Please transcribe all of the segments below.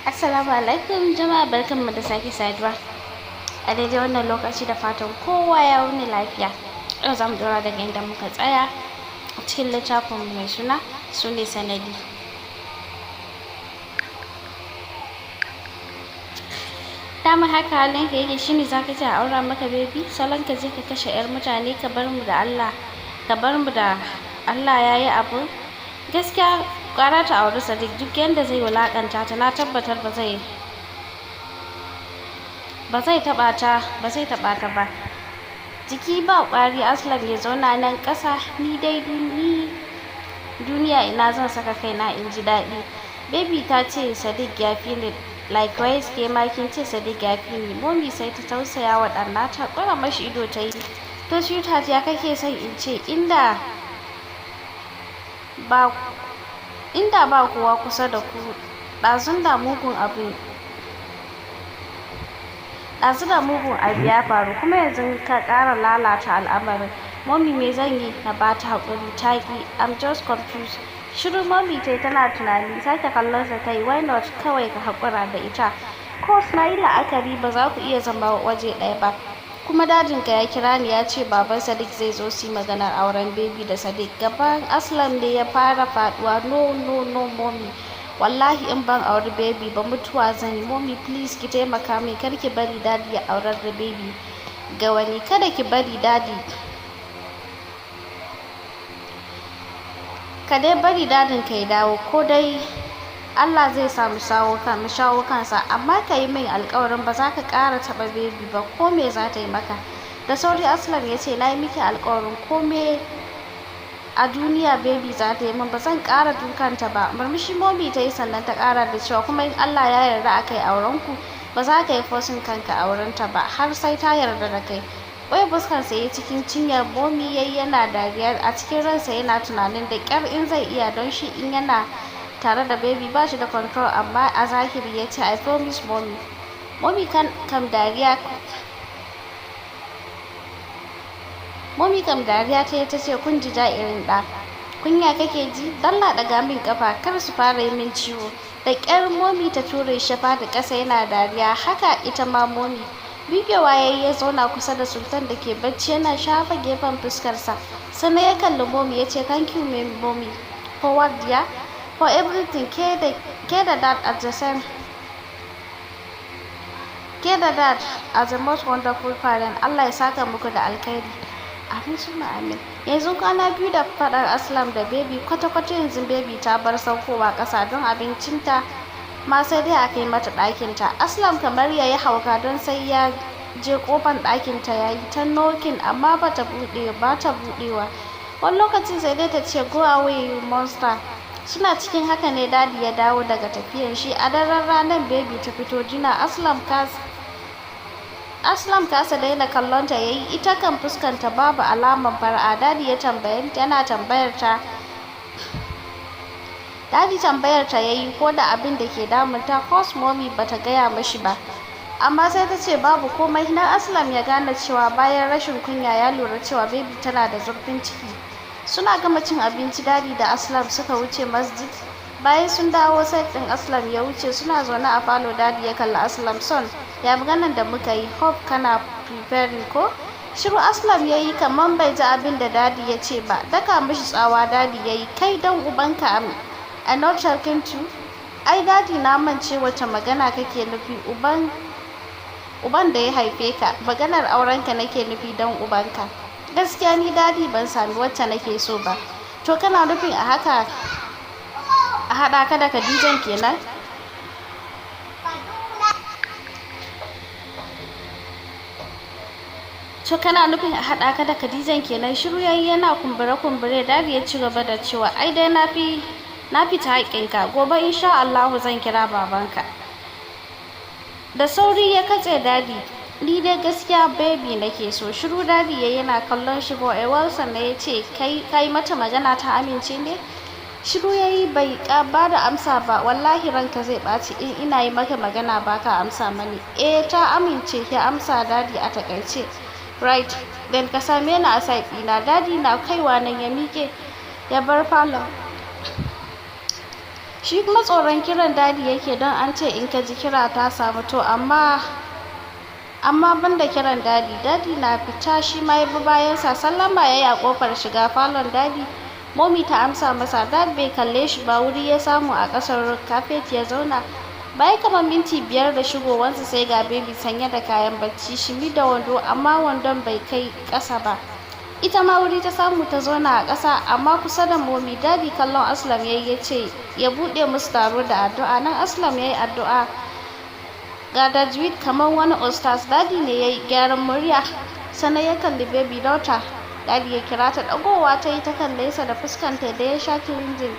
Assalamu alaikum jama'a, barkanmu da sake saduwa a daidai wannan lokaci da fatan kowa ya wuni lafiya. Yau za mu dora daga inda muka tsaya a cikin littafin mai suna Sune Sanadi. Dama haka halin ka yake shine zaka ce a aura maka bebi, salon ka je ka kashe 'yar mutane ka bar mu da Allah yayi abu. Gaskiya ƙara ta auri Sadiq, duk yanda zai wulaƙanta ta na tabbatar ba zai taɓa ta ba. Jiki ba ƙwari Aslam ya zauna nan ƙasa, ni duniya ina zan saka kaina in ji daɗi. Baby ta ce Sadiq ya fi ni, likewise ke ma kin ce Sadiq ya fi ni. Mommy sai ta tausaya wa ɗan nata, ƙura mashi ido ta yi. To sweetheart ya kake son in ce inda ba kowa kusa da ku, ɗazu da mugun abu ya faru, kuma yanzu ka ƙara lalata al'amarin. Mommy me zan yi na ba ta haƙuri? Ta ƙi. I'm just confused. Shiru mommy tai tana tunani, sake kallon sa ta yi. Why not kawai ka haƙura da ita? Course na yi la'akari ba za ku iya zama waje ɗaya ba, kuma dadinka ya kira ni ya ce baban Sadiq zai zo su yi maganar auren baby da Sadiq. Gaban Aslam ne ya fara faduwa. No mommy, wallahi in ban auri baby ba mutuwa zan yi. Mommy please ki taimaka min, kar ki bari dadi ya aurar da baby ga wani. Kada ki bari dadi, ka dai bari dadin ka ya dawo, ko dai Allah zai sa mu shawo kansa, amma ka yi min alƙawarin ba za ka ƙara taɓa baby ba, ko me za ta yi maka. Da sauri Aslam ya ce na yi miki alƙawarin ko me a duniya baby za ta yi min, ba zan ƙara dukanta ba. Murmushi mommy ta yi sannan ta ƙara da cewa kuma in Allah ya yarda a kai aurenku ba za ka yi forcing kanka aurenta ba, har sai ta yarda da kai. Wai fuskarsa ya cikin cinyar mommy yayi yana dariya, a cikin ransa yana tunanin da ƙyar in zai iya, don shi in yana tare da baby ba shi da control, amma a zahiri ya ce I promise mommy. Mommy kam dariya ta ce kun ji irin ɗa, kunya kake ji? Dalla daga min kafa kar su fara yi min ciwo. Da ƙyar mommy ta ture shi da ƙasa yana dariya, haka ita ma mommy. Bigewa ya zauna kusa da Sultan da ke bacci yana shafa gefen fuskarsa, sannan ya kalli mommy ya ce thank you mommy. For what dear? For everything. Ke da dad as the most wonderful parent. Allah ya saka muku da alkhairi. Amin summa amin. Yanzu kwana biyu da faɗar Aslam da baby, kwata-kwata yanzu baby ta bar saukowa ƙasa, don abincinta ma sai dai a kai mata ɗakinta. Aslam kamar ya yi hauka, don sai ya je ƙofar ɗakinta ya yi ta nokin, amma ba ta buɗewa. Wani lokacin sai dai ta ce go away you monster. Suna cikin haka ne dadi ya dawo daga tafiyan shi. A daren ranar baby ta fito jina. Aslam kasa daina kallonta ya yi, ita kan fuskanta babu alaman fara'a. Dadi tambayar ta ya yi ko da abin da ke damunta. Cos mommy bata gaya mashi ba, amma sai ta ce babu komai. Nan Aslam ya gane cewa bayan rashin kunya ya lura cewa baby tana da zurfin ciki. Suna gama cin abinci dadi da Aslam suka wuce masjid. Bayan sun dawo sai ɗin Aslam ya wuce, suna zaune a falo. Dadi ya kalli Aslam, son ya maganan da muka yi, hope kana preparing ko? Shiru Aslam ya yi kamar bai ji abin da dadi ya ce ba. Daka mishi tsawa dadi ya yi, kai dan ubanka I'm not talking to. Ai dadi na mance wace magana kake nufi, uban da ya haife ka. Maganar aurenka nake nufi dan ubanka. Gaskiya ni dadi ban sami wacce nake so ba. To kana nufin a haɗa ka da Khadijan kenan? Shiru yayi yana kumbure dadi ya ci gaba da cewa ai dai na fita haƙƙinka, gobe insha Allahu zan kira babanka. Da sauri ya katse dadi, ni dai gaskiya baby nake so. Shiru dadi yayi yana kallon shi for a while, sannan ya ce kai mata magana ta amince ne? Shiru yayi bai ba da amsa ba. Wallahi ranka zai ɓaci in ina yi maka magana baka amsa mani. Ta amince, ya amsa dadi a takaice. Right, then ka same ni a side ɗina. Dadi na kaiwa nan ya miƙe ya bar falon. shi kuma tsoron kiran dadi yake don an ce in ka ji kira ta samu to amma banda kiran dadi na fita shi ma ya bi bayansa sallama ya yi a kofar shiga falon dadi. Momi ta amsa masa, dad bai kalle shi ba, wuri ya samu a ƙasar kafet ya zauna. Bayan kamar minti 5 da shigowansa sai ga baby sanye da kayan bacci shimi da wando amma wandon bai kai ƙasa ba. Ita ma wuri ta samu ta zauna a ƙasa amma kusa da momi. Dadi kallon Aslam ya ce ya buɗe musu taro da addu'a. Nan Aslam ya yi addu'a ga tajwid kamar wani ustaz. Dadi ne ya yi gyaran murya sannan ya kalli baby daughter. Dadi ya kira ta, dagowa ta yi ta kalle sa da fuskanta da ya sha cleansing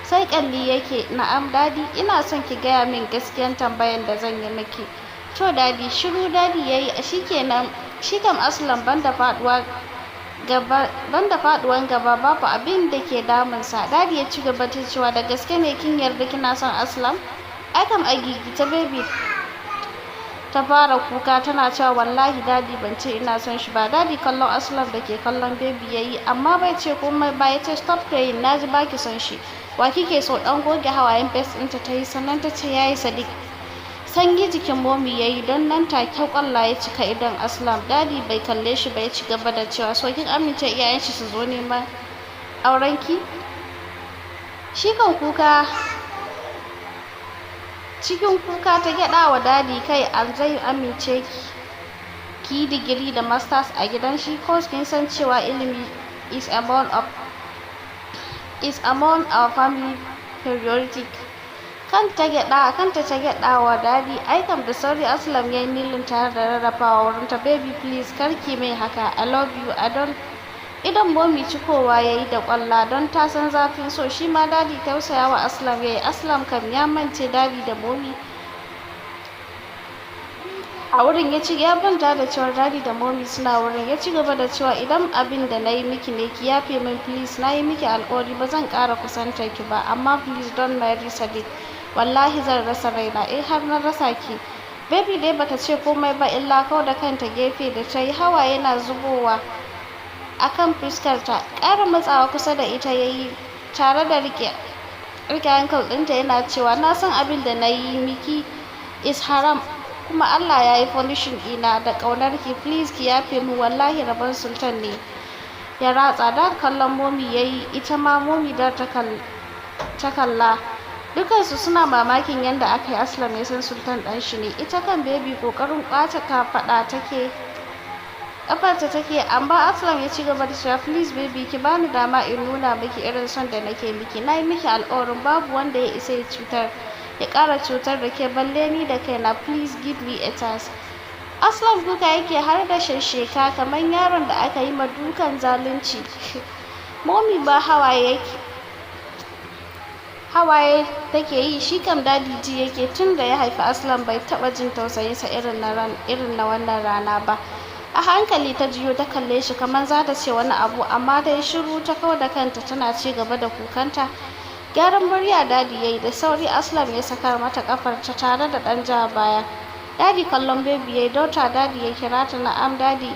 sai kalli yake. Na'am dadi, ina son ki gaya min gaskiyan tambayan da zan yi miki. To dadi, shiru dadi yayi. Shikenan shi kam Aslam banda faduwan gaba babu abin da ke damunsa. Dadi ya ci gaba da cewa da gaske ne kin yarda kina son Aslam? Ai kam a gigita baby ta fara kuka tana cewa wallahi dadi ban ce ina son shi ba. Dadi kallon Aslam da ke kallon baby yayi amma bai ce komai ba. Ya ce stop crying, naji baki son shi. Wa kike so? Dan goge hawayen face ɗinta ta yi sannan ta ce yayi Sadiq. Sanyi jikin momi yayi don nan take kwalla ya cika idon Aslam. Dadi bai kalle shi ba ya ci gaba da cewa so kin amince iyayen shi su zo neman aurenki? Shi kan kuka cikin kuka ta gyada wa dadi kai. An zai amince ki digiri da masters a gidan shi ko kin san cewa ilimi is among our family priority. Kanta ta gyada wa dadi. Ai kam da sauri Aslam yayi nilin tare da rarrafawa wurin ta. Baby please karki mai haka, I love you. Idan momi cikowa yayi da kwalla don ta san zafin so. Shi ma dadi tausaya wa Aslam yayi. Aslam kam ya mance dadi da momi a wurin. Ya banta da cewa dadi da momi suna wurin. Ya ci gaba da cewa idan abin da nayi miki ne ki yafe min please. Nayi miki alƙawari ba zan ƙara kusantar ki ba amma please don't marry Sadiq. Wallahi zan rasa raina in har na rasa ki. Baby dai bata ce komai ba illa kawai da kanta gefe da ta yi. Hawaye na zubowa akan fuskarta. Ƙara matsawa kusa da ita yayi tare da rike ankle ɗinta yana cewa na san abin da nayi miki is haram kuma Allah ya yi punishing ɗina da ƙaunar ki. Please ki yafe min, wallahi rabon sultan ne ya ratsa. Da kallon momi yayi. Ita ma momi da ta kalla. Dukansu suna mamakin yadda aka yi Aslam ya san sultan ɗan shi ne. Ita kan baby ƙoƙarin ƙwace kafarta take amma Aslam ya ci gaba da cewa please baby ki bani dama in nuna miki irin son da nake miki. Na yi miki alƙawarin babu wanda ya isa ya ƙara cutar da ke balle ni da kaina. Please give me a chance. Aslam kuka yake har da shesheka kamar yaron da aka yi ma dukan zalunci. Momi ba hawaye take yi. Shi kam dadi ji yake tun da ya haifi Aslam bai taɓa jin tausayinsa irin na wannan rana ba. A hankali ta jiyo ta kalle shi kamar za ta ce wani abu amma ta yi shiru ta kawar da kanta tana ci gaba da kukanta. Gyaran murya dadi yayi da sauri. Aslam ya sakar mata kafarta tare da ɗan ja baya. Dadi kallon baby yayi. Daughter dadi ya kira ta. Na'am dadi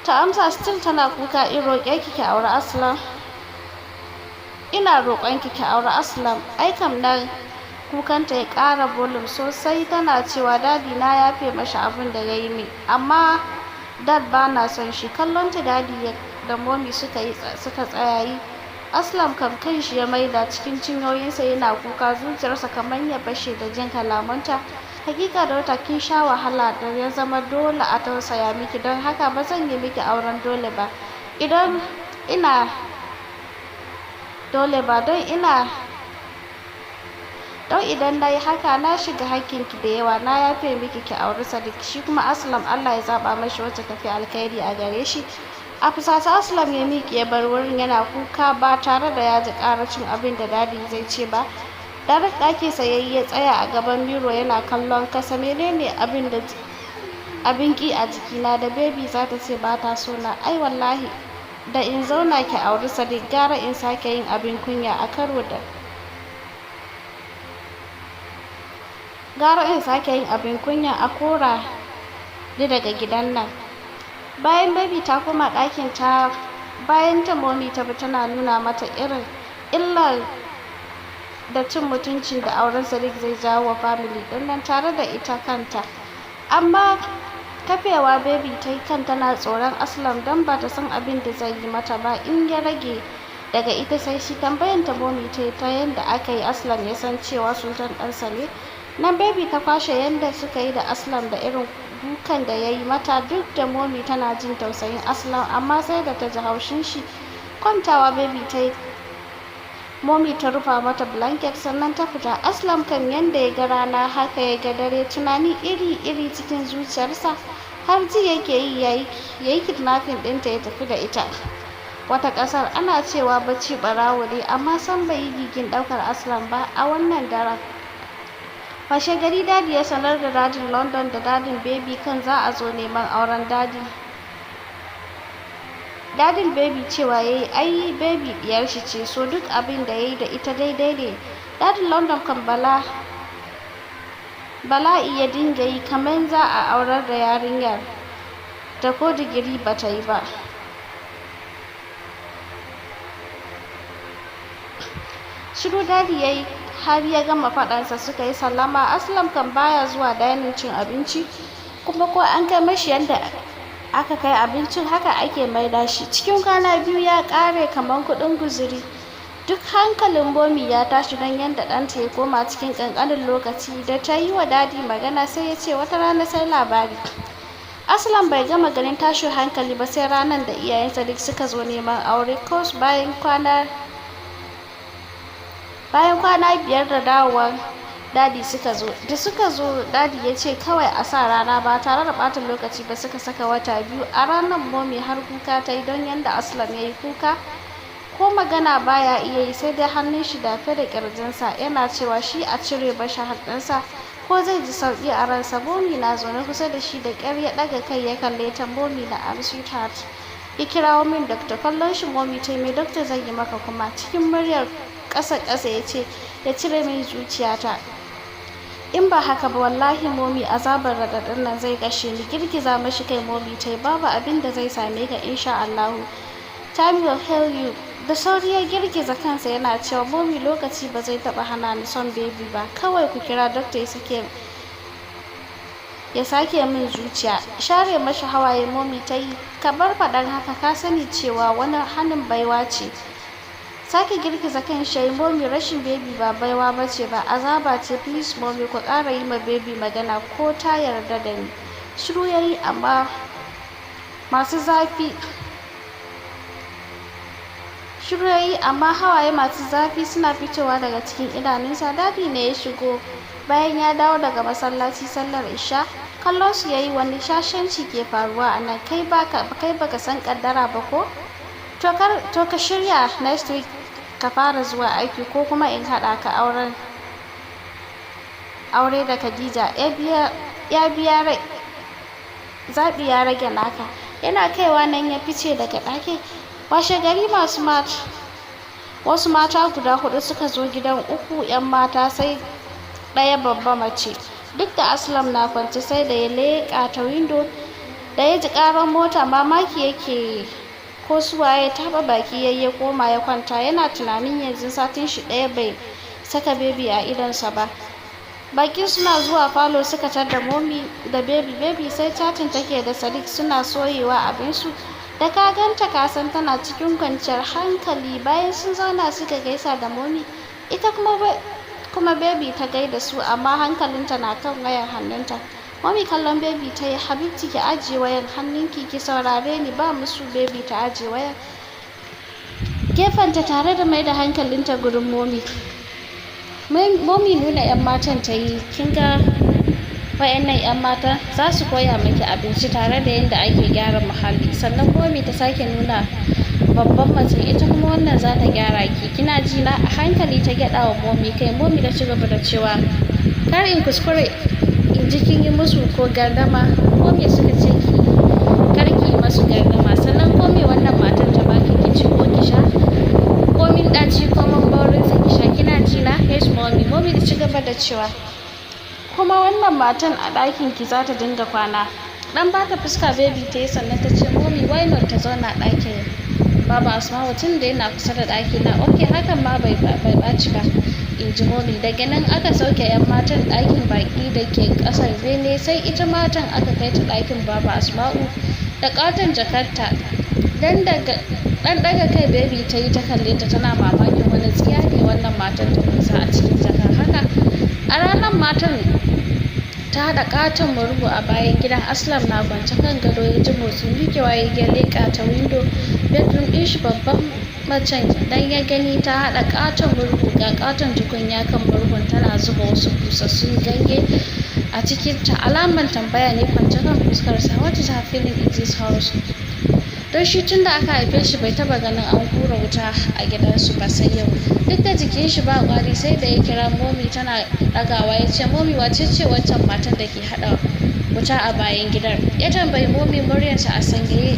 ta amsa still tana kuka. In roƙe ki aure Aslam. Ina roƙon ki aure Aslam. Ai kam nan kukanta ya ƙara volume sosai tana cewa dadi na yafe mashi abin da yayi min amma dad ba na son shi. Kallon ta dadi da momi suka tsaya yi. Aslam kam kanshi ya maida cikin cinyoyinsa yana kuka zuciyarsa kamar ya fashe da jin kalamanta. Hakika da wata kin sha wahala da ya zama dole a tausaya miki don haka ba zan yi miki auren dole ba idan na yi haka na shiga hakkinki da yawa. Na yafe miki ki auri Sadiq. Shi kuma Aslam Allah ya zaba mashi wacce tafi alkhairi a gare shi. A fusata Aslam ya miƙe ya bar wurin yana kuka ba tare da ya ji ƙaracin abin da dadi zai ce ba. Darak ɗaki sayayye ya tsaya a gaban miro yana kallon kasa. Menene abin ki a jikina da baby za ta ce ba ta so na? Ai wallahi da in zauna ki auri Sadiq gara in sake yin abin kunya a karo da a kora ni daga gidan nan. Bayan baby ta koma ɗakin ta bayan ta momi ta bi tana nuna mata irin illar da cin mutuncin da auren Sadiq zai jawo wa family ɗin nan tare da ita kanta. Amma kafewa baby ta yi kan tana tsoron Aslam don ba ta san abin da zai yi mata ba in ya rage daga ita sai shi. Tambayan ta momi ta yi ta yadda aka yi Aslam ya san cewa Sultan ɗansa ne. Nan baby ta kwashe yadda suka yi da Aslam da irin dukan da ya yi mata, duk da momi tana jin tausayin Aslam amma sai da ta ji haushin shi. Kwantawa baby ta yi, momi ta rufa mata blanket sannan ta fita. Aslam kan yanda ya ga rana haka ya ga dare, tunani iri-iri cikin zuciyarsa, har ji yake yi ya yi kidnapping ɗinta ya tafi da ita wata ƙasar. Ana cewa bacci ɓarawo ne amma san bai yi gigin ɗaukar Aslam ba a wannan daren. Washe gari dadi ya sanar da dadin London da dadin baby kan za a zo neman auren dadin baby cewa yayi ai baby diyar shi ce, so duk abin da yayi da ita daidai ne. Dadin London kan bala'i ya dinga yi kamar za a aurar da yarinyar da ko digiri bata yi ba. Shiru dadi yayi har ya gama faɗansa suka yi sallama. Aslam kan baya zuwa dining cin abinci, kuma ko an kai mashi yanda aka kai abincin haka ake maida shi. Cikin kwana biyu ya ƙare kamar kuɗin guzuri. Duk hankalin momi ya tashi don yadda ɗanta ya koma cikin ƙanƙanin lokaci. Da ta yi wa dadi magana sai ya ce wata rana sai labari. Aslam bai gama ganin tashin hankali ba sai ranar da iyayen Sadiq suka zo neman aure. Kos bayan kwana 5 da dawowar dadi suka zo. Da suka zo dadi ya ce kawai a sa rana ba tare da ɓata lokaci ba suka saka wata 2. A ranar momi har kuka ta yi don yadda Aslam ya yi kuka, ko magana baya iya yi sai dai hannun shi dafe da ƙirjinsa yana cewa shi a cire bashi hannunsa ko zai ji sauƙi a ransa. Momi na zaune kusa da shi da ƙyar ya ɗaga kai ya kalle ta. Momi na am sweetheart, ya kirawo min doctor. Kallon shi momi ta yi, mai doctor zai yi maka kuma? Cikin muryar ƙasa-ƙasa ya ce ya cire min zuciyata, in ba haka ba wallahi momi azabar raɗaɗin nan zai kashe ni. Girgiza mashi kai momi ta yi, babu abin da zai same ka insha Allahu, time will heal you. Da sauri ya girgiza kansa yana cewa momi lokaci ba zai taɓa hana ni son baby ba, kawai ku kira doctor ya sake min zuciya. Share mashi hawaye momi ta yi, ka bar faɗan haka, ka sani cewa wani hannun baiwa ce. Sake girgiza kan shi, momi rashin baby ba baiwa bace ba, azaba ce. Please momi ku ƙara yi ma baby magana ko ta yarda da ni. Shiru yayi amma hawaye masu zafi suna fitowa daga cikin idanunsa. Dadi ne ya shigo bayan ya dawo daga masallaci sallar isha. Kallon su yayi, wani shashanci ke faruwa a nan? Kai baka san kaddara ba ko? To ka shirya next week ka fara zuwa aiki ko kuma in haɗa ka aure da Khadija. Zaɓi ya rage naka. Yana kaiwa nan ya fice daga ɗakin. Washe gari wasu mata guda 4 suka zo gidan, 3 'yan mata sai ɗaya babba mace. Duk da Aslam na kwance sai da ya leƙa ta windo da ya ji ƙarar mota, mamaki yake ko suwaye. Taɓa baki ya koma ya kwanta yana tunanin yanzu satin shi ɗaya bai saka baby a idonsa ba. Baki suna zuwa falo suka tar da momi da baby sai chatin take da Sadiq suna soyewa abinsu. Da ka ganta ka san tana cikin kwanciyar hankali. Bayan sun zauna suka gaisa da momi, ita kuma baby ta gaida su amma hankalinta na kan wayar hannunta. Momi kallon baby ta yi, habibti ki ajiye wayar hannunki ki saurare ni, ba musu. Baby ta ajiye wayar gefenta tare da mai da hankalinta gurin momi. Momi nuna 'yan matan ta yi, kin ga wayannan 'yan mata za su koya miki abinci tare da yadda ake gyara muhalli. Sannan momi ta sake nuna babban mace, ita kuma wannan za ta gyara ki, kina ji na? A hankali ta gyaɗa wa momi kai. Momi ta ci gaba da cewa kar in kuskure in ji kin yi musu ko gardama. Momi suka ce kar ki yi masu gardama. Sannan momi wannan matar ta baki ki ci ko ki sha, komin ɗaci ko man baurin sa ki sha, kina ji na? Yes momi. Momi ta ci gaba da cewa kuma wannan matan a ɗakin ki za ta dinga kwana. Dan ba ta fuska baby ta yi sannan ta ce momi why not ta zauna ɗakin baba Asma'u tun da yana kusa da ɗaki na. Okay hakan ma bai ɓaci ba. in ji momi. Daga nan aka sauke 'yan matan ɗakin baƙi da ke ƙasar bene, sai ita matan aka kai ta ɗakin baba Asma'u da ƙaton jakarta. Dan daga kai baby ta yi ta kalle ta tana mamakin wani tsiya ne wannan matan ta kunsa a cikin jakar haka. A ranar matan ta haɗa ƙaton murhu a bayan gidan. Aslam na kwance kan gado ya ji motsin miƙewa ya leƙa ta windo bedroom ɗin shi. Babban macen dan ya gani ta haɗa ƙaton murhu ga ƙaton tukunya kan murhun tana zuba wasu busassun ganye a cikinta. Alaman tambaya ne kwance kan fuskarsa. What is happening in this house? Don shi tun da aka haife shi bai taba ganin an hura wuta a gidansu ba sai yau. Duk da jikin shi ba ƙwari sai da ya kira momi tana ɗagawa ya ce, momi wace ce wancan matan da ke haɗa wuta a bayan gidan? Ya tambayi momi muryarsa a sanyaye.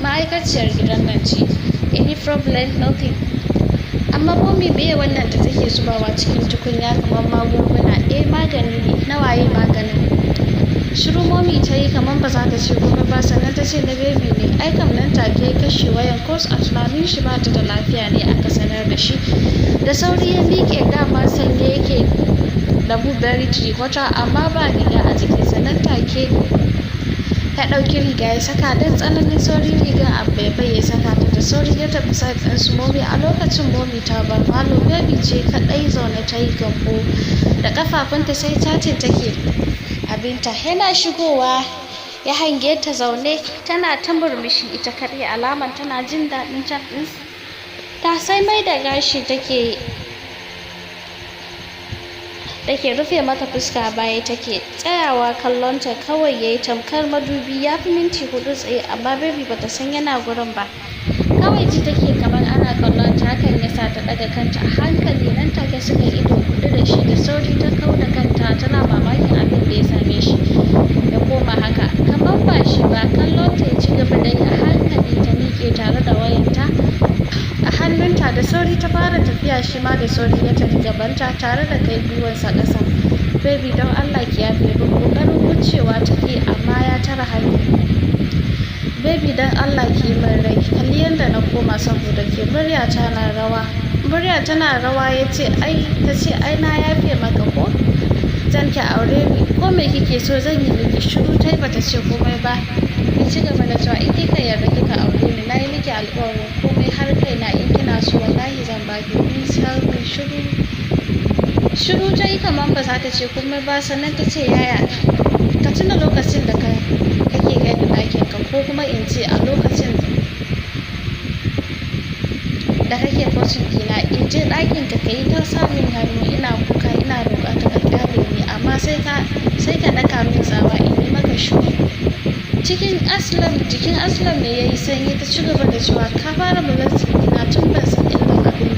Ma'aikaciyar gidan nan ce. Any problem? Nothing. Amma momi meye wannan da take zubawa cikin tukunya kamar magunguna? Magani ne. Na waye maganin? Shiru momi ta yi kamar ba za ta ce komai ba, sannan ta ce na baby ne. Ai kam nan take kashe wayan, kos a tunanin shi ba ta da lafiya ne aka sanar da shi. Da sauri ya miƙe, dama sanye yake da blueberry tricota amma ba riga a jikinsa. Nan take ya ɗauki riga ya saka, don tsananin sauri rigar abbai ya saka ta. Da sauri ya tafi side ɗin su momi. A lokacin momi ta bar falo, baby ce kaɗai zaune ta yi gambo da ƙafafunta sai tace take abinta. Yana shigowa ya hange ta zaune tana ta murmushi ita kaɗai, alaman tana jin daɗin chat ɗin ta. Sai mai da gashi take rufe mata fuska, baya take tsayawa kallonta kawai yayi tamkar madubi. Ya fi minti 4 tsaye amma baby bata san yana gurin ba, kawai ji take kamar ana kallonta. Hakan ya sa ta ɗaga kanta a hankali. Nan take suka ido huɗu da shi. Da sauri ta kau da kanta tana mamakin abin da ya same shi ya koma haka kamar ba shi ba. Kallonta ya ci gaba da yi a hankali. Ta miƙe tare da wayanta a hannunta. Da sauri ta fara tafiya, shi ma da sauri ya tafi gabanta tare da kai gwiwarsa ƙasa. Baby don Allah ki yafe min, ƙoƙarin wucewa take amma ya tara hanya. Baby don Allah ki min rai, kalli yadda na koma saboda ke. Murya tana rawa ya ce ta ce ai na yafe maka ko zan ki aure ni ko me kike so zan yi miki. Shiru tai bata ce komai ba. Ya ci gaba da cewa in kika yarda kika aure ni na yi miki alƙawarin komai har kaina in kina so wallahi zan baki. Please help me. Shiru ta yi kamar ba za ta ce komai ba, sannan ta ce yaya ka tuna lokacin da kake gani ɗakin ka, ko kuma in ce a lokacin da kake kocin dina in je ɗakin ka yi ta samun hannu ina kuka ina roƙa ka kyale ni, amma sai ka daka min tsawa in yi maka shiru. Jikin Aslam ne yayi sanyi. Ta ci gaba da cewa ka fara molesting ina tun ban san illan abin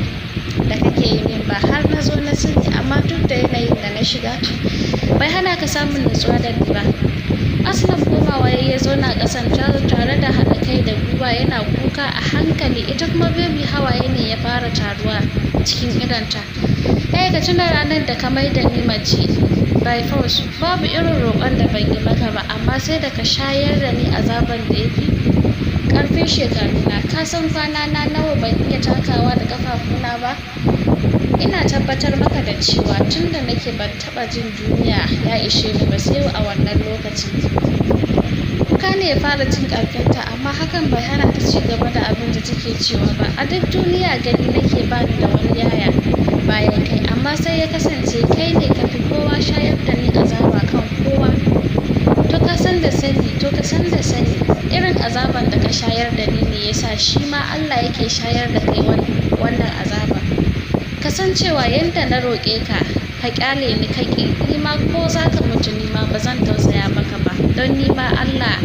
da kake yi min ba, har na zo na sani, amma duk da yanayin da na shiga bai hana ka samun nutsuwa da ni ba. Aslam komawa ya zauna ƙasan tare da haɗa kai da gwiwa yana kuka a hankali. Ita kuma baby hawaye ne ya fara taruwa cikin idonta. Ka tuna ranar da ka maida ni mace by force. Babu irin roƙon da ban yi maka ba, amma sai da ka shayar da ni azaban da ya fi ƙarfin shekaruna. Ka san kwana na nawa ban iya takawa da ƙafafuna ba. Ina tabbatar maka da cewa tun da nake ban taɓa jin duniya ya ishe ni ba sai a wannan lokacin. Kuka ne ya fara cin ƙarfinta, amma hakan bai hana ta ci gaba da abin da take cewa ba. A duk duniya gani nake bani da wani yaya bayan kai, amma sai ya kasance kai ne ka fi kowa shayar da ni azaba kan kowa. To ka san da sani irin azaban da ka shayar da ni ne yasa shi ma Allah yake shayar da kai wannan azaba. Kasancewa yadda na roƙe ka ƙyale ni kake, ni ma ko za ka mutu ni ma ba zan tausaya maka ba, don ni ma Allah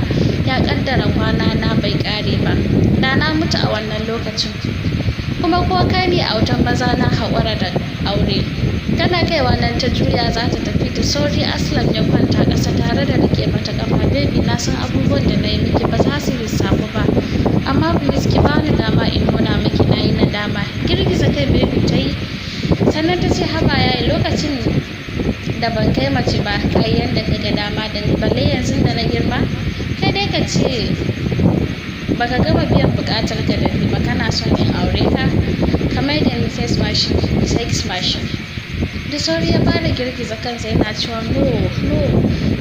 ya ƙaddara kwana na bai ƙare ba. Da na mutu a wannan lokacin, kuma ko kai ne a wutan maza na haƙura da aure. Tana kaiwa nan ta juya za ta tafi. Da sauri Aslam ya kwanta ƙasa tare da rike mata ƙafa. Baby na san abubuwan da na yi miki ba za su lissafu ba, amma please ki bani dama in nuna miki na yi nadama. Girgiza kai baby ta yi, sannan ta ce haba yayi, lokacin da ban kai mace ba kai yanda ka ga dama da ni, balle yanzu da na girma. Kai dai ka ce baka gama biyan buƙatar ka da ni ba, kana son in aure ka, ka mai da ni sex machine. da sauri ya fara girgiza kansa yana cewa no no.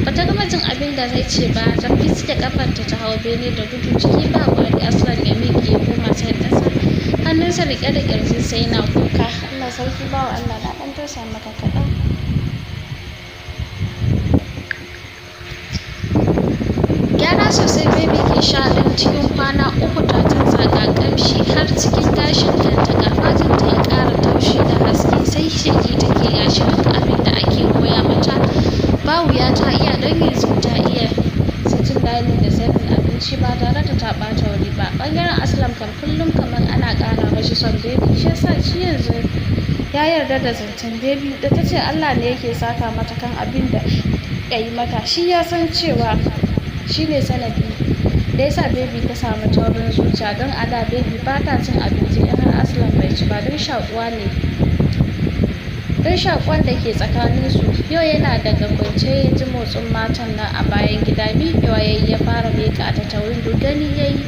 Bata gama jin abin da zai ce ba, ta fiske kafarta ta hau bene da gudu ciki ba kwari. Aslan ya miƙe ya koma sai dasa hannunsa riƙe da ƙirjinsa yana kuka. Allah sarki bawa Allah, na ɗan tausaya maka kaɗan. Gyara sosai baby ke sha ɗin cikin kwana 3 ta canza ga ƙamshi har cikin gashin kanta, ga fatarta ya ƙara taushi da haske sai sheƙi take. Gashi duk abin da ake koya mata ba wuya ta iya, don yanzu ta iya sitin dining da serving abinci ba tare da ta ɓata wuri ba. Ɓangaren Aslam kan kullum kamar ana ƙara mashi son baby, shi yasa shi yanzu ya yarda da zancen baby da ta ce Allah ne yake saka mata kan abin da ya yi mata. Shi ya san cewa shi ne sanadi da yasa baby ta samu taurin zuciya, don a da baby ba ta cin abinci in har Aslam bai ci ba, don shakuwan da ke tsakaninsu. Yau yana daga kwance ya ji motsin matan nan a bayan gida. Miƙewa ya fara leƙa ta ta windo, gani ya yi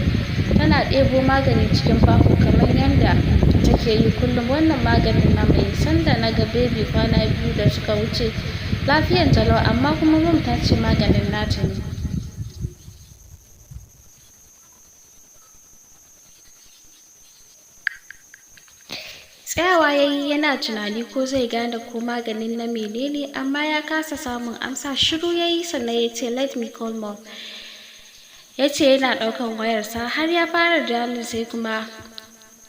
tana ɗebo magani cikin baho kamar yadda take yi kullum. Wannan maganin na mai sanda na ga baby kwana 2 da suka wuce lafiyan talau, amma kuma mum ta ce maganin nata ne. Tsayawa ya yi yana tunani ko zai gane ko maganin na menene, amma ya kasa samun amsa. Shiru ya yi sannan ya ce let me call mom. Ya ce yana ɗaukan wayarsa har ya fara dialing, sai kuma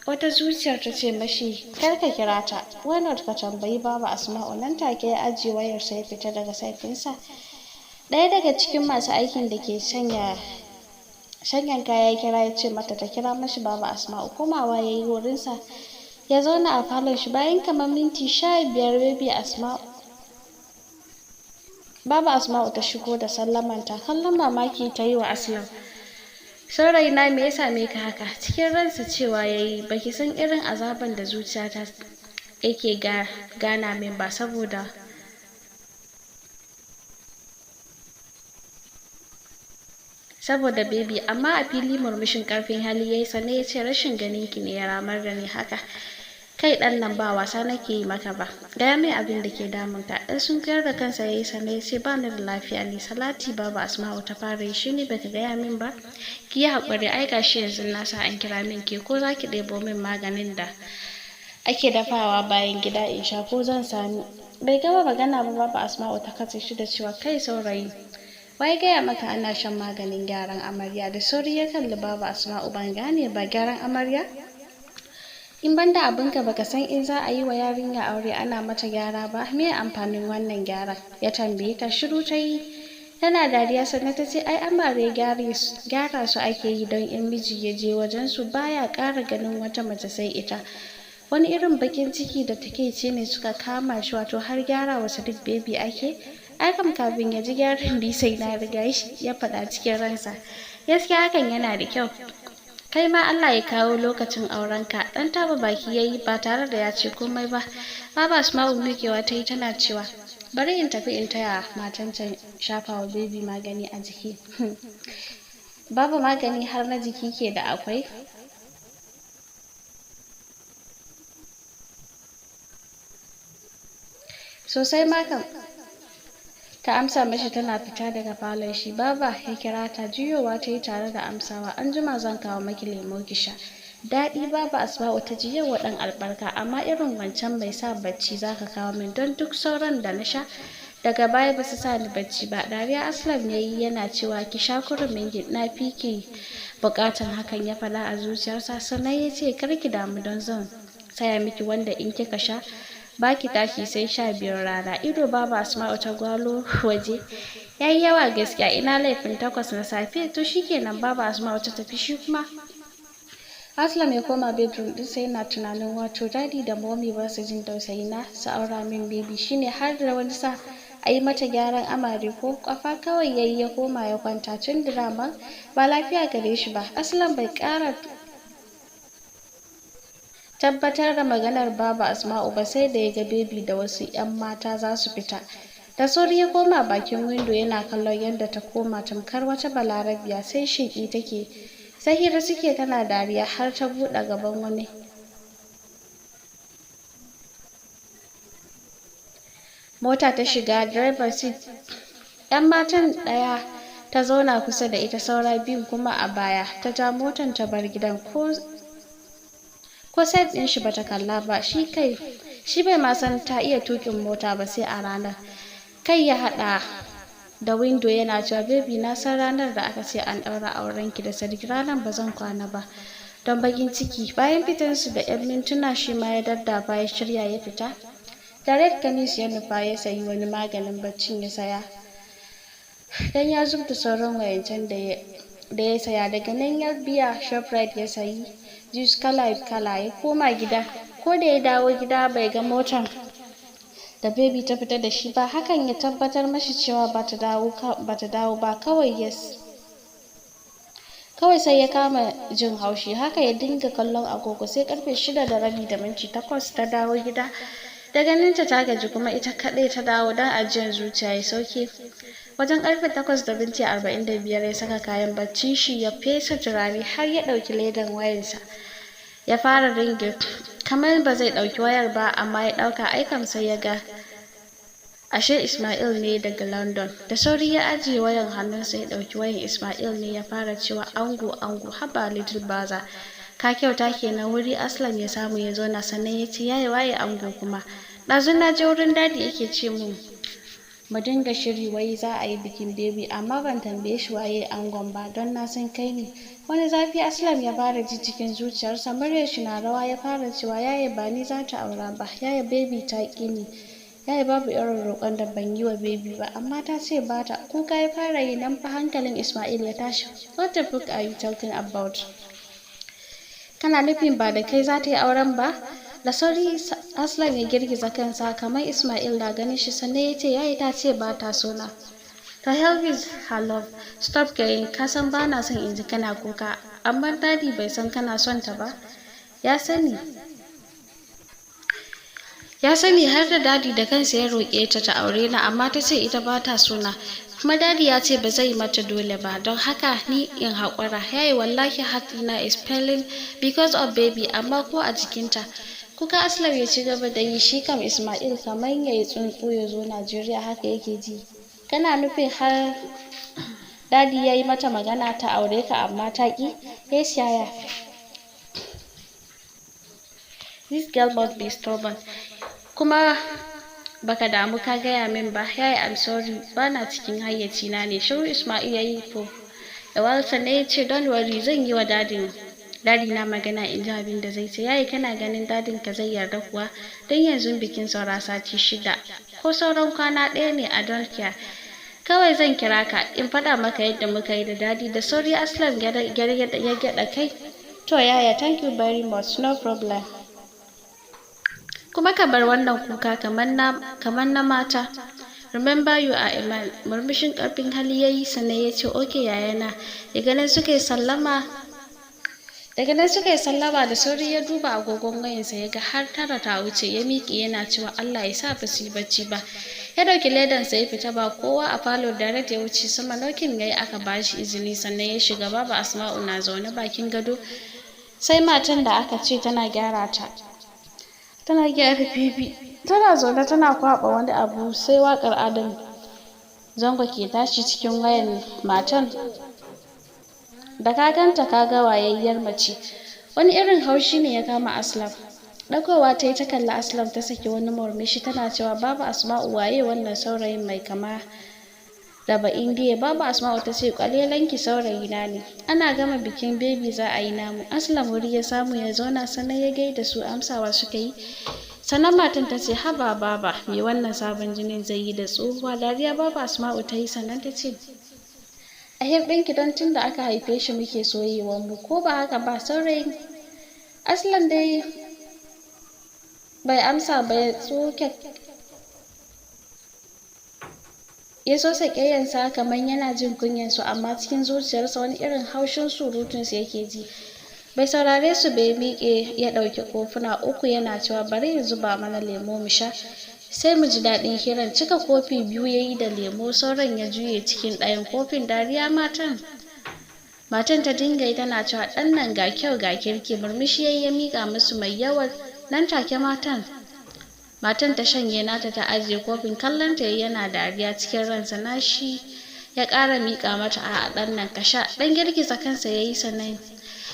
wata zuciyar ta ce mashi kar ka kira ta, why not ka tambayi baba Asma'u. Nan take ya ajiye wayarsa ya fita daga saifinsa. Ɗaya daga cikin masu aikin da ke shanyan kaya ya kira ya ce mata ta kira mashi baba Asma'u. Komawa ya yi wurinsa ya zauna a falon shi. Bayan kamar minti 15 baba Asma'u ta shigo da sallamanta. Kallon mamaki ta yi wa Aslam. Saurayina me ya same ka haka? Cikin ransa cewa ya yi baki san irin azaban da zuciyata yake gana min ba saboda baby. Amma a fili murmushin karfin hali yayi sannan ya ce rashin ganin ki ne ya ramar da ni haka. Kai ɗan nan ba wasa nake yi maka ba, gaya mai abin da ke damunta. Ɗan sun kayar da kansa ya yi sannan ya ce ba ni da lafiya ne. Salati baba Asma'u ta fara yi. Shi ne baka gaya min ba? Ki yi haƙuri, ai gashi yanzu na sa an kira min ke, ko za ki ɗebo min maganin da ake dafawa bayan gida in sha, ko zan sami. Bai gama magana ba baba Asma'u ta katse shi da cewa kai saurayi, wai gaya maka ana shan maganin gyaran amarya? Da sauri ya kalli baba Asma'u. Ban gane ba, gyaran amarya? In banda abinka baka san in za a yi wa yarinya aure ana mata gyara ba? Me amfanin wannan gyaran? Ya tambaye ta. Shiru ta yi tana dariya sannan ta ce ai amare gyara su ake yi don in miji ya je wajen su baya ƙara ganin wata mace sai ita. Wani irin bakin ciki da takeici ne suka kama shi, wato har gyara wa Sadiq baby ake? Ai kam kafin ya ji gyaran ni sai na riga shi, ya faɗa cikin ransa. Gaskiya hakan yana da kyau. Kai ma Allah ya kawo lokacin aurenka. Ɗan taba baki ya yi ba tare da ya ce komai ba. Baba Asma'u miƙewa ta yi tana cewa bari in tafi in taya matan can shafa wa baby magani a jiki. Babu magani har na jiki ke da akwai? Sosai ma kam, ta amsa mashi tana fita daga falon shi. Baba ya kira ta. Juyowa ta yi tare da amsawa. An jima zan kawo maki lemo ki sha. Daɗi baba Asma'u ta ji, yawa ɗan albarka, amma irin wancan mai sa bacci za ka kawo min, don duk sauran da na sha daga baya ba su sa ni bacci ba. Dariya Aslam ya yi yana cewa ki sha kurumin ki, na fi ki buƙatan hakan, ya faɗa a zuciyarsa. Sannan ya ce kar ki damu, don zan saya miki wanda in kika sha baki tashi sai 12 rana. Ido baba Asma'u ta gwalo waje. Yayi yawa gaskiya, ina laifin 8 na safe? To shikenan baba Asma'u ta tafi. Shi kuma Aslam ya koma bedroom din sai yana tunanin wato daddy da mommy ba su jin tausayi na su aura min baby, shine har da wani sa a yi mata gyaran amare ko? Kwafa kawai yayi ya koma ya kwanta. Tun drama ba lafiya gare shi ba. Aslam bai ƙara tabbatar da maganar baba Asma'u ba sai da ya ga baby da wasu 'yan mata za su fita. Da sauri ya koma bakin windo yana kallon yadda ta koma tamkar wata balarabiya, sai sheƙi take, sai hira suke tana dariya har ta buɗe gaban wani mota ta shiga driver seat. 'Yan matan ɗaya ta zauna kusa da ita, saura biyu kuma a baya. Ta ja motan ta bar gidan, ko side ɗin shi bata kalla ba. Shi bai ma san ta iya tuƙin mota ba sai a ranar. Kai ya haɗa da window yana cewa, baby na san ranar da aka ce an ɗaura aurenki da Sadiq, ranar ba zan kwana ba don bakin ciki. Bayan fitansu da 'yan mintuna shi ma ya daddafa ya shirya ya fita. Da red kanis ya nufa ya sayi wani maganin baccin ya saya, dan ya zub da sauran wayancan da ya saya. Daga nan ya biya Shoprite ya sayi juice kala ya koma gida. Ko da ya dawo gida bai ga motar da baby ta fita da shi ba. Hakan ya tabbatar mashi cewa bata dawo ba. Kawai sai ya kama jin haushi. Haka ya dinga kallon agogo sai karfe 6:08 ta dawo gida. Da ganinta ta gaji kuma ita kaɗai ta dawo, don ajiyar zuciya ya sauke. Wajen karfe 8:45 ya saka kayan baccin shi, ya fesa turare har ya ɗauki ledan wayarsa ya fara ringin. Kamar ba zai ɗauki wayar ba, amma ya ɗauka. Aikam sai ya ga ashe Ismail ne daga London. Da sauri ya ajiye wayan hannunsa ya ɗauki wayan. Ismail ne ya fara cewa, ango haba little baza, ka kyauta kenan. Wuri Aslam ya samu ya zauna, sannan ya ce, yayi waye ango kuma? Ɗazu na je wurin dadi yake ce mun mu dinga shiri wai za a yi bikin baby, amma ban tambaye shi waye angon ba don na san kai ne. Wani zafi Aslam ya fara ji cikin zuciyarsa. Muryar shi na rawa ya fara cewa, yaya ba ni za ta aura ba, yaya baby ta ƙi ni. Yaya babu irin roƙon da ban yi wa baby ba, amma ta ce ba ta. Kuka ya fara yi. Nan fa hankalin Ismail ya tashi. What the fuck are you talking about? Kana nufin ba da kai za ta yi auren ba? Da sauri Aslam ya girgiza kansa kamar Ismail na ganin shi, sannan ya ce, yayi ta ce ba ta so na. To hell with her love. Stop crying. Ka san ba na son in ji kana kuka. Amma dadi bai san kana son ta ba. Ya sani har da dadi da kansa ya roƙe ta aure na, amma ta ce ita ba ta so na. Kuma dadi ya ce ba zai mata dole ba, don haka ni in haƙura. Yayi wallahi heart na is failing because of baby, amma ko a jikinta. Kuka Aslam ya ci gaba da yi. Shi kam Ismail kamar ya yi tsuntsu ya zo Najeriya haka yake ji. Kana nufin har dadi ya yi mata magana ta aure ka amma ta ƙi? Yes yaya. This girl must be stubborn. Kuma baka damu ka gaya min ba. Yaya I'm sorry, bana cikin hayyacina ne. Shiru Ismail ya yi ko da walsa ne ya ce, don't worry, zan yi wa dadi na magana in ji abin da zai ce. Yayi kana ganin dadin ka zai yarda kuwa? Don yanzu bikin saura sati 6 ko sauran kwana 1 ne, a don't care. Kawai zan kira ka in faɗa maka yadda muka yi da dadi. Da sauri Aslam ya gyaɗa kai. To yaya, thank you very much, no problem. Kuma ka bar wannan kuka kamar na mata. Remember you are a man. Murmushin ƙarfin hali ya yi, sannan ya ce, okay yayana. Daga nan suka yi sallama. Da sauri ya duba agogon wayansa ya ga har 9 ta wuce. Ya miƙe yana cewa, Allah ya sa ba su yi bacci ba. Ya ɗauki ledansa ya fita. Ba kowa a falo, direct ya wuce sama. Nokin yayi aka ba shi izini, sannan ya shiga. Babu Asma'u na zaune bakin gado, sai matan da aka ce tana gyara baby. Tana zaune tana kwaɓa wani abu, sai waƙar Adam Zango ke tashi cikin wayan matan. Da ka ganta ka ga wayayyar mace. Wani irin haushi ne ya kama Aslam. Ɗagowa ta yi ta kalli Aslam, ta saki wani murmushi tana cewa, babu Asma'u, waye wannan saurayin mai kama da ba indiya? Babu Asma'u ta ce, kwalelanki saurayina ne. Ana gama bikin baby za a yi namu. Aslam wuri ya samu ya zauna, sannan ya gaida su. Amsawa suka yi. Sannan matan ta ce, haba baba, me wannan sabon jinin zai yi da tsohuwa? Dariya babu Asma'u ta yi, sannan ta ce, a hirɗinki, don tun da aka haife shi muke soyewar mu, ko ba haka ba saurayin? Aslam dai bai amsa ba, ya sosa ƙeyansa kamar yana jin kunyansu, amma cikin zuciyarsa wani irin haushin surutunsu yake ji. Bai saurare su bai miƙe ya ɗauki kofuna 3 yana cewa, bari ya zuba mana lemo mu sha sai mu ji daɗin hirar. Cika kofi 2 ya yi da lemo, sauran ya juye cikin ɗayan kofin. Dariya matan ta dinga yi tana cewa, ɗan nan ga kyau ga kirki. Murmushi ya miƙa musu mai yawan. Nan take matan Matan ta shanye nata ta ajiye kofin, kallon ta yana dariya cikin ransa. Nashi ya ƙara miƙa mata. a ɗan nan ka sha. Ɗan girgiza kansa yayi sannan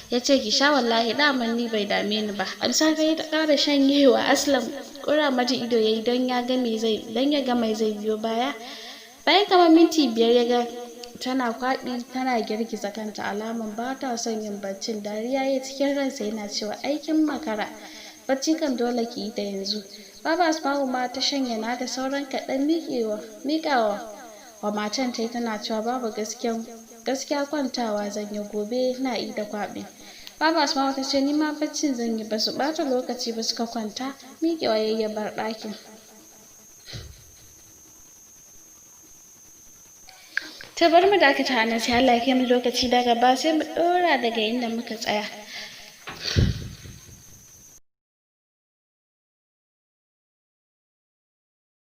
ya ce ki sha wallahi daman ni bai dame ni ba. Amsa ta ƙara shanyewa. Aslam ƙura mata ido yayi don ya ga mai zai biyo baya. Bayan kamar minti 5 ya ga tana kwaɗi tana girgiza kanta alaman ba ta son yin baccin. Dariya ya cikin ransa yana cewa aikin makara, bacci kan dole ki yi ta yanzu. Baba Asma'u ma ta shanye nata sauran kaɗan miƙawa wa matan ta tana cewa babu gaskiya kwantawa zan yi, gobe na yi da kwaɓin. Baba Asma'u ta ce ni ma baccin zan yi. Basu ɓata lokaci ba suka kwanta. Miƙewa ya bar ɗakin. Ta bar mu dakata a nan sai Allah ya kai mu lokaci daga ba sai mu ɗora daga inda muka tsaya.